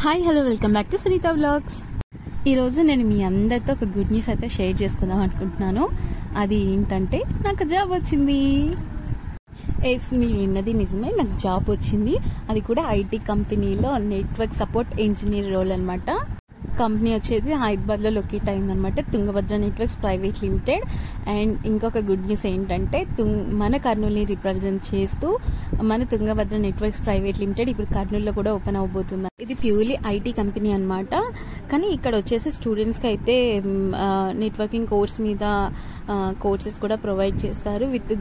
Hi hello welcome back to Sunitha vlogs. ఈరోజు నేను మీ అందరితో ఒక గుడ్ న్యూస్ అయితే షేర్ చేసుకుందాం అనుకుంటున్నాను. అది ఏంటంటే నాకు జాబ్ వచ్చింది. మీరు విన్నది నిజమే, నాకు జాబ్ వచ్చింది. అది కూడా ఐటీ కంపెనీలో నెట్వర్క్ సపోర్ట్ ఇంజనీర్ రోల్ అనమాట. కంపెనీ వచ్చేది హైదరాబాద్లో లొకేట్ అయిందనమాట, Tungabhadra networks private limited. And ఇంకొక గుడ్ న్యూస్ ఏంటంటే మన కర్నూలుని రిప్రజెంట్ చేస్తూ మన తుంగభద్ర నెట్వర్క్స్ ప్రైవేట్ లిమిటెడ్ ఇప్పుడు కర్నూలులో కూడా ఓపెన్ అవబోతుంది. ఇది ప్యూర్లీ ఐటీ కంపెనీ అనమాట. కానీ ఇక్కడ వచ్చేసి స్టూడెంట్స్కి అయితే నెట్వర్కింగ్ కోర్స్ మీద కోర్సెస్ కూడా ప్రొవైడ్ చేస్తారు. విత్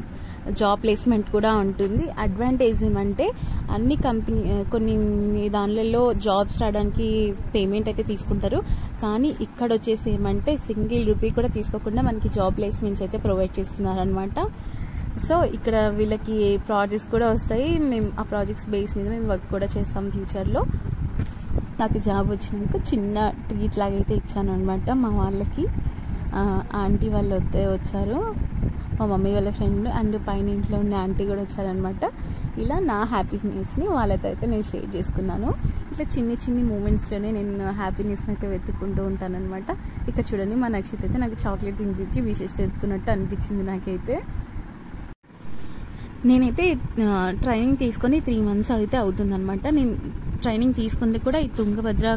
జాబ్ ప్లేస్మెంట్ కూడా ఉంటుంది. అడ్వాంటేజ్ ఏమంటే అన్ని కొన్ని దానిలలో జాబ్స్ రావడానికి పేమెంట్ అయితే తీసుకుంటారు. కానీ ఇక్కడ వచ్చేసి ఏమంటే సింగిల్ రూపీ కూడా తీసుకోకుండా మనకి జాబ్ ప్లేస్మెంట్స్ అయితే ప్రొవైడ్ చేస్తున్నారు అనమాట. సో ఇక్కడ వీళ్ళకి ప్రాజెక్ట్స్ కూడా వస్తాయి. మేము ఆ ప్రాజెక్ట్స్ బేస్ మీద మేము వర్క్ కూడా చేస్తాం ఫ్యూచర్లో. నాకు జాబ్ వచ్చినాక చిన్న ట్రీట్ లాగా అయితే ఇచ్చాను అనమాట మా వాళ్ళకి. ఆంటీ వాళ్ళు వచ్చారు, మా మమ్మీ వాళ్ళ ఫ్రెండ్ అండ్ పైన ఇంట్లో ఉండే ఆంటీ కూడా వచ్చారనమాట. ఇలా నా హ్యాపీనెస్ని వాళ్ళతో అయితే నేను షేర్ చేసుకున్నాను. ఇట్లా చిన్ని మూమెంట్స్లోనే నేను హ్యాపీనెస్ని అయితే వెతుక్కుంటూ ఉంటానన్నమాట. ఇక్కడ చూడండి, మా నక్షిత్ అయితే నాకు చాక్లెట్ తినిపించి విషెస్ చేస్తున్నట్టు అనిపించింది నాకైతే. నేనైతే ట్రైనింగ్ తీసుకొని 3 months అయితే అవుతుందన్నమాట. నేను ట్రైనింగ్ తీసుకుంది కూడా ఈ తుంగభద్ర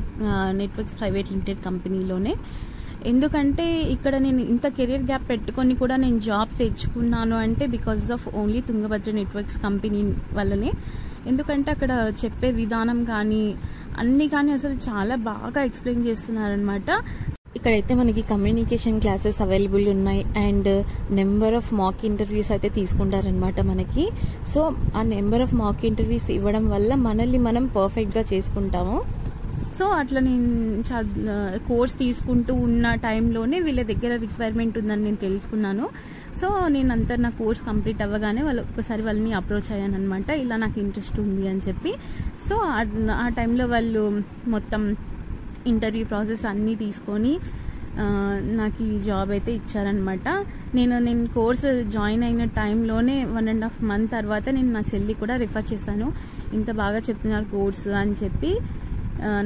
నెట్వర్క్స్ ప్రైవేట్ లిమిటెడ్ కంపెనీలోనే. ఎందుకంటే ఇక్కడ నేను ఇంత కెరీర్ గ్యాప్ పెట్టుకొని కూడా నేను జాబ్ తెచ్చుకున్నాను అంటే because of only Tungabhadra networks company వల్లనే. ఎందుకంటే అక్కడ చెప్పే విధానం కానీ అన్నీ కానీ అసలు చాలా బాగా ఎక్స్ప్లెయిన్ చేస్తున్నారనమాట. ఇక్కడైతే మనకి కమ్యూనికేషన్ క్లాసెస్ అవైలబుల్ ఉన్నాయి and number of mock interviews అయితే తీసుకుంటారనమాట మనకి. సో ఆ నెంబర్ ఆఫ్ మాక్ ఇంటర్వ్యూస్ ఇవ్వడం వల్ల మనల్ని మనం పర్ఫెక్ట్గా చేసుకుంటాము. సో అట్లా నేను కోర్స్ తీసుకుంటూ ఉన్న టైంలోనే వీళ్ళ దగ్గర రిక్వైర్మెంట్ ఉందని నేను తెలుసుకున్నాను. సో నేను అంతా నా కోర్స్ కంప్లీట్ అవ్వగానే ఒకసారి వాళ్ళని అప్రోచ్ అయ్యాను అనమాట. ఇలా నాకు ఇంట్రెస్ట్ ఉంది అని చెప్పి. సో ఆ టైంలో వాళ్ళు మొత్తం ఇంటర్వ్యూ ప్రాసెస్ అన్నీ తీసుకొని నాకు ఈ జాబ్ అయితే ఇచ్చారనమాట. నేను కోర్స్ జాయిన్ అయిన టైంలోనే 1.5 month తర్వాత నేను నా చెల్లి కూడా రిఫర్ చేశాను. ఇంత బాగా చెప్తున్నారు కోర్స్ అని చెప్పి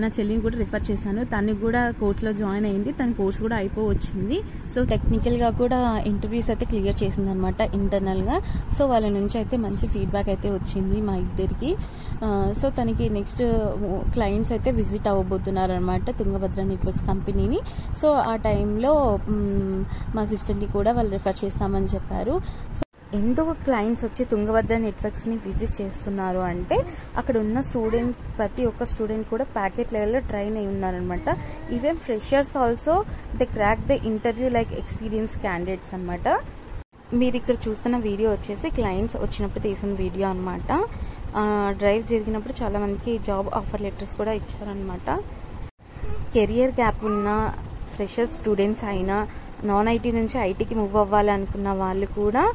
నా చెల్లిని కూడా రిఫర్ చేశాను. తనకి కూడా కోర్సులో జాయిన్ అయింది, తన కోర్స్ కూడా అయిపోవచ్చింది. సో టెక్నికల్గా కూడా ఇంటర్వ్యూస్ అయితే క్లియర్ చేసింది అనమాట ఇంటర్నల్గా. సో వాళ్ళ నుంచి అయితే మంచి ఫీడ్బ్యాక్ అయితే వచ్చింది మా ఇద్దరికి. సో తనకి నెక్స్ట్ క్లయింట్స్ అయితే విజిట్ అవ్వబోతున్నారు అనమాట తుంగభద్ర నెట్వర్క్స్ కంపెనీని. సో ఆ టైంలో మా సిస్టర్ని కూడా వాళ్ళు రిఫర్ చేస్తామని చెప్పారు. సో ఎందుకు క్లయింట్స్ వచ్చి తుంగభద్ర నెట్వర్క్స్ని విజిట్ చేస్తున్నారు అంటే అక్కడ ఉన్న ప్రతి ఒక్క స్టూడెంట్ కూడా ప్యాకెట్ లెవెల్లో ట్రైన్ అయి ఉన్నారనమాట. Even freshers also they crack the interview like experience candidates అనమాట. మీరు ఇక్కడ చూస్తున్న వీడియో వచ్చేసి క్లయింట్స్ వచ్చినప్పుడు తీసిన వీడియో అనమాట. డ్రైవ్ జరిగినప్పుడు చాలా మందికి జాబ్ ఆఫర్ లెటర్స్ కూడా ఇచ్చారనమాట. కెరియర్ గ్యాప్ ఉన్న ఫ్రెషర్ స్టూడెంట్స్ అయినా నాన్ ఐటీ నుంచి ఐటీకి మూవ్ అవ్వాలనుకున్న వాళ్ళు కూడా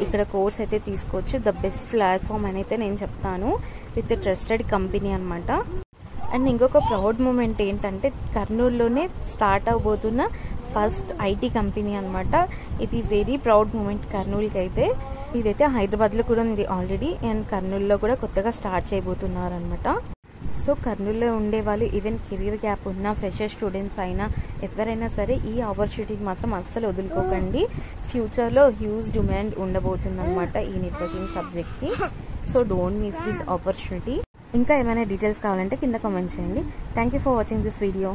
ఇక్కడ కోర్స్ అయితే తీసుకోవచ్చు. ద బెస్ట్ ప్లాట్ఫామ్ అని అయితే నేను చెప్తాను. విత్ ట్రస్టెడ్ కంపెనీ అనమాట. అండ్ ఇంకొక ప్రౌడ్ మూమెంట్ ఏంటంటే కర్నూలులోనే స్టార్ట్ అవబోతున్న ఫస్ట్ ఐటీ కంపెనీ అనమాట. ఇది వెరీ ప్రౌడ్ మూమెంట్ కర్నూలుకి అయితే. ఇదైతే హైదరాబాద్లో కూడా ఉంది ఆల్రెడీ అండ్ కర్నూలులో కూడా కొత్తగా స్టార్ట్ చేయబోతున్నారు అనమాట. సో కర్నూలులో ఉండే వాళ్ళు ఈవెన్ కెరీర్ గ్యాప్ ఉన్న ఫ్రెషర్ స్టూడెంట్స్ అయినా ఎవరైనా సరే ఈ ఆపర్చునిటీకి మాత్రం అస్సలు వదులుకోకండి. ఫ్యూచర్లో హ్యూజ్ డిమాండ్ ఉండబోతుంది అనమాట ఈ నెట్వర్కింగ్ సబ్జెక్ట్కి. So don't miss this opportunity. ఇంకా ఏమైనా డీటెయిల్స్ కావాలంటే కింద కామెంట్ చేయండి. Thank you for watching this video.